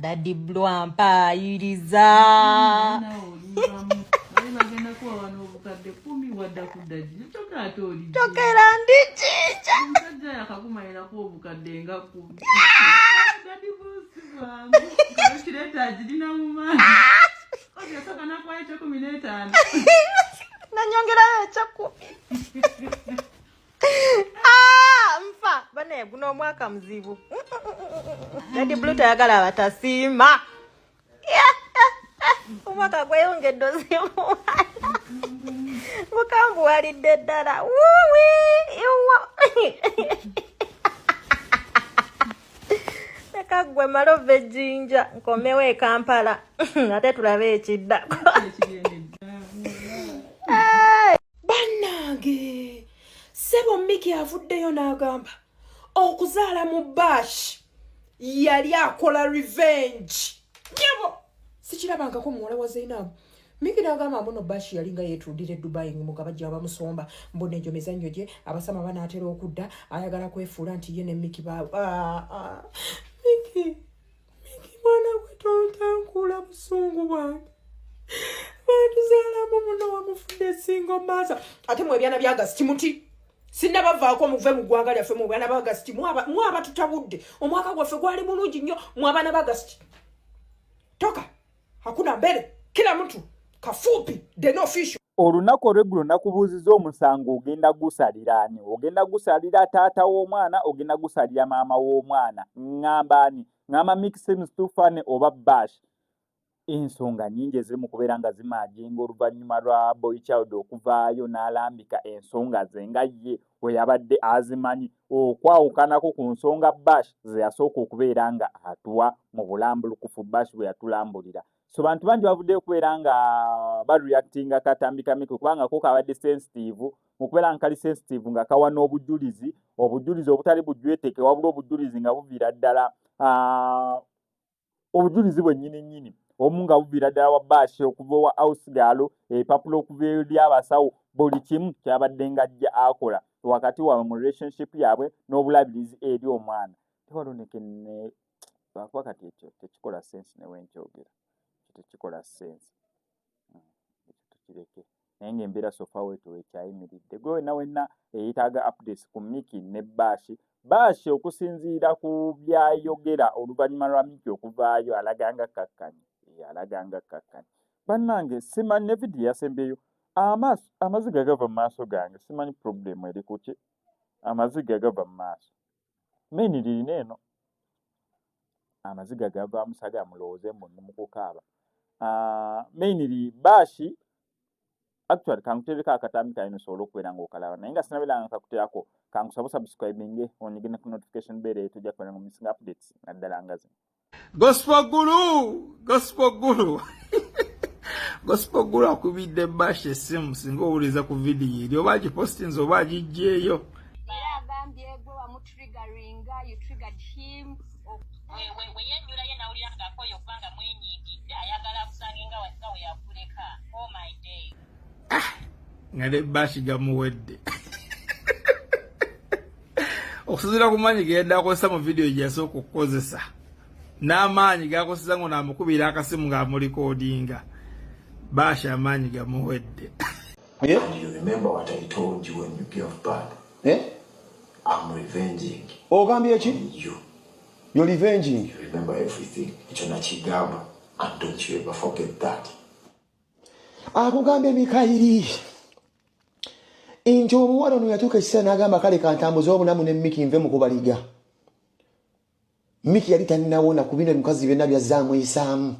Daddy Blue ampayiriza. Chokera ndichicha. Nanyongera chakumi. Mfa bane guno mwaka mzibu. Daddy Blue tayagala abatasima. Umwaka gweyongedde zimu. Mukambu walidde ddala. Wuwi iwa. Nekagwe malove jinja nkomewo e Kampala. Ate tulabe ekiddako. Bannange sebo Mickey avuddeyo n'agamba okuzaala mu Bash yali akola revenge. Nyabo sikirabangako muwala wa Zainab. Mickey n'agamba mbono Bash yali nga yeetudire Dubai nga bajja bamusomba mbona enjo mizannyo gye abasama banaatera okudda ayagala kwefuula nti ye ne Mickey Mickey mwana gwe tontankula busungu bwange. Tuzaalamu muno wamufudde singo masa. Ate mwe byana bya August muti. Sinna bavaako muve mu ggwanga lyaffe mu byana ba August mwaba tutabudde. Omwaka gwaffe gwali mulungi nnyo mwabana ba August. Toka. Hakuna mbele. Kila mtu kafupi the no official. Olunaku olw'eggulo nakubuuziza omusango ogenda gusalira ani? Ogenda gusalira taata w'omwana, ogenda gusalira maama w'omwana. Ngamba ani? Ngamba Mixing Stufane oba Bash. Ensonga nyingi eziri mu kubeera nga zimaaginga oluvannyuma lwa Boy Child okuvaayo n'alambika ensonga ze nga ye we yabadde azimanyi. Okwawukanako ku nsonga Bash ze yasooka okubeera nga atuwa mu bulambulukufu Bash bwe yatulambulira. So bantu bangi bavuddeyo okubeera nga bareactinga katambika Mickey kubanga ko kabadde sensitive mu kubeera nga kali sensitive nga kawa n'obujulizi obutali bujweteke wabula obujulizi nga buviira ddala obujulizi bwennyini omunga buvira ddala wa Bash okuva wa house girl epapula okuva eri abasawo buli kimu kyabadde nga ajja akola wakati waabwe mu relationship yaabwe n'obulabirizi eri omwana. Tewaloneke ne bakuba kati ekyo tekikola sense ne wenkyogera tekikola sense. Tukireke naye ng'embeera sofa wetu wekyayimiridde gwe wenna eyetaaga updates ku Mickey ne Bash okusinziira ku byayogera oluvannyuma lwa Mickey okuvaayo alaganga kakkanya. Bannange simanyi ne video yasembeyo amaziga gava mu maaso gange simanyi problem eri kuki amaziga gava mu maaso meni lirina eno amaziga gava musaga mulowooze mu kukaaba meni li Bash actually kankutereka akatambi kalina osobola okubeera ng'okalaba naye nga sinabeera nga kakuteerako kankusaba subscribing onyigine ku notification bell tujja kubera nga missing updates naddala nga zino. Gospel Guru Gospel Guru akubidde Bash esimu singa owuliriza ku video eri oba agipostinze oba agiggyeeyo. Era agambye gwe wamutriggaringa, you triggered him. Weyennyula ye nawulira ng'akoyo kubanga mwenyigidde ayagala kusange nga we yakuleka. Oh my day. Nga ne Bash gamuwedde. Okusinziira ku maanyi ge yadde akozesa mu video gye yasooka okukozesa. N'amaanyi gakoseza ngo namukubira akasimu ng'amulikoodinga. Bash amaanyi gamuwedde. Yeah? And you remember what I told you when you gave birth? I'm revenging. Ogambye ki? You. You're revenging. You remember everything. Ekyo nakigamba. And don't you ever forget that. Akugambye Mikayiri. Injo omuwala ono yatuuka ekisa n'agamba kale kantambuza obunamu ne Mickey nve mu kubaliga. Mickey yali tannaawona ku bino mukazi byonna byazzaamu isaamu.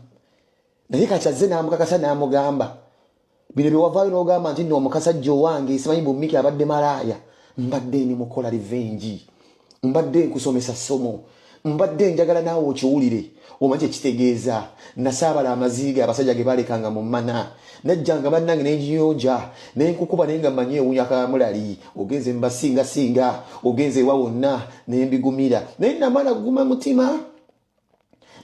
Naye kati azze n'amukakasa n'amugamba. Bino bye wavaayo n'ogamba nti nno omukasajja owange simanyi bu Mickey abadde malaaya. Mbadde ni mukola revenge. Mbadde nkusomesa ssomo. Mbadde njagala naawe okiwulire. Omanyi ekitegeeza. Nasaabala amaziga abasajja ge balekanga mu mana. Najjanga bannange n'engiyonja. N'enkukuba naye nga mmanyi ewunya kamulali. Ogenze mbasinga. Ogenze ewa wonna n'embigumira. Naye namala kuguma mutima.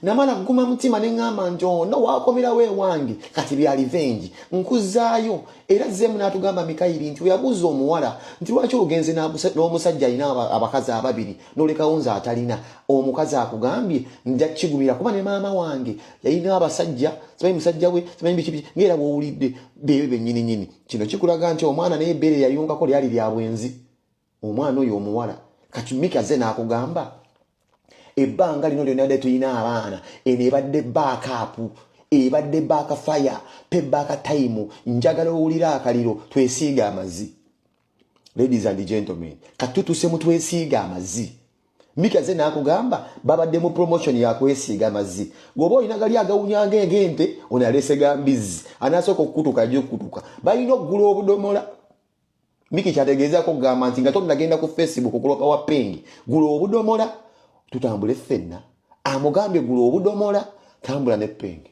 namala guma mutima neŋŋamba nti ono waakomerawo ewange kati bya revenge nkuzaayo era zemu n'atugamba Mikayiri nti weyabuuza omuwala nti lwaki ogenze n'omusajja alina abakazi ababiri n'olekawo nze atalina omukazi akugambye nja kigumira kuba ne maama wange yalina abasajja simanyi musajja we simanyi biki ng'era bw'owulidde beewe bennyininyini kino kikulaga nti omwana naye ebbeere yayungako lyali lya bwenzi omwana oyo omuwala kati Miki azze n'akugamba ebbanga lino lyonna dde tulina abaana eno ebadde baakapu ebadde baakafaya pe baakatayimu njagala owulira akaliro twesiiga amazzi. Ladies and gentlemen, katutuse mu twesiiga amazzi. Miki azze n'akugamba babadde mu promotion ya kwesiiga amazzi. Gwoba olina gali agawunyanga egente ono yalese gambizi anasooka okukutuka ajja okukutuka balina okugula obudomola. Miki kyategeezako okugamba nti nga tonnagenda ku Facebook okuloka wa pengi gula obudomola tutambule ffenna amugambye gula obudomola tambula ne pengi.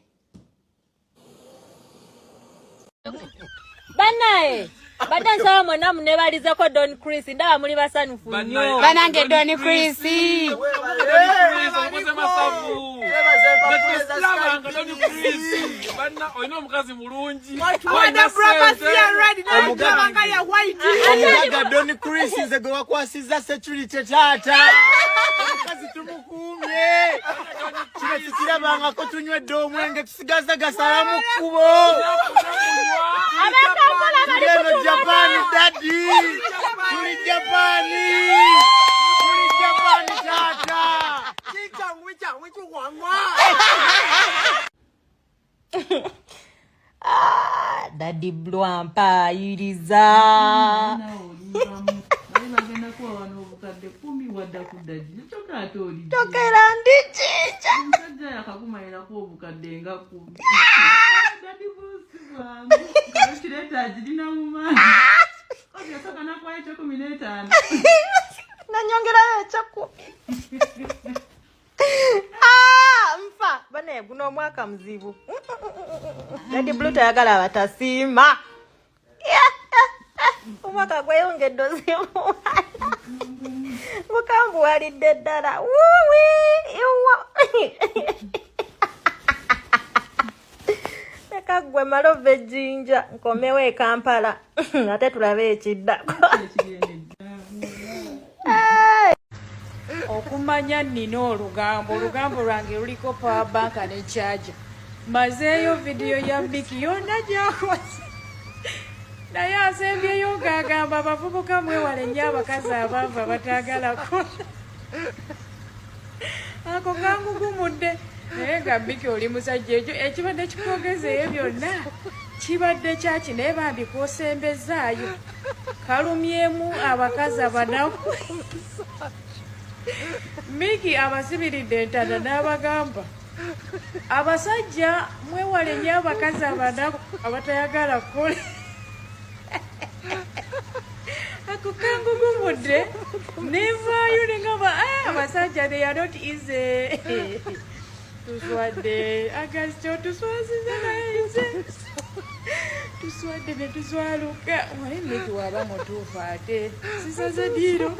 Banae badde nsaba mwena munebalizeko Don Chris ndaba muli basanyufu nnyo. Banange Don Chris. Omugaga Don Chris nze gwe wakwasiza security taata. Omukazi tumukuumye. Kino tukirabangako tunywedde omwenge tusigaza gasala mu kkubo. Tuleno Japan daddy. Tuli Japan. Tuli Japan tata. Daddy Blwampa iriza. Tokera ndichicha. Nanyongera echaku. Mfa bane guno mwaka mzibu. Daddy Blue tayagala abatasima. Omwaka gweyongedde ozimu. Mukambu walidde ddala. Leka gwe malove jinja nkomewo e Kampala ate tulabe ekiddako. Okumanya nino olugambo lwange luliko power bank ne charger. Mazeeyo video ya Miki yonna gyakoze. Naye asembyeyo ng'agamba abavubuka mwewale nnyo abakazi abanvu abatagala kola. Ako kangugumudde. Naye nga Miki oli musajja ekyo ekibadde kikwogezeeyo byonna kibadde kyaki naye bambi kwosembezaayo kalumyemu abakazi abanaku. Miki abasibiridde entanda n'abagamba abasajja mwewale nnyo abakazi abanaku abatayagala kola. Ako kangugumudde nevaayo nengamba abasajja they are not easy. Tuswadde Agasito tuswaziza naye tuswadde ne tuzwaluka wali Miki waba mutuufu ate sisaze diiro.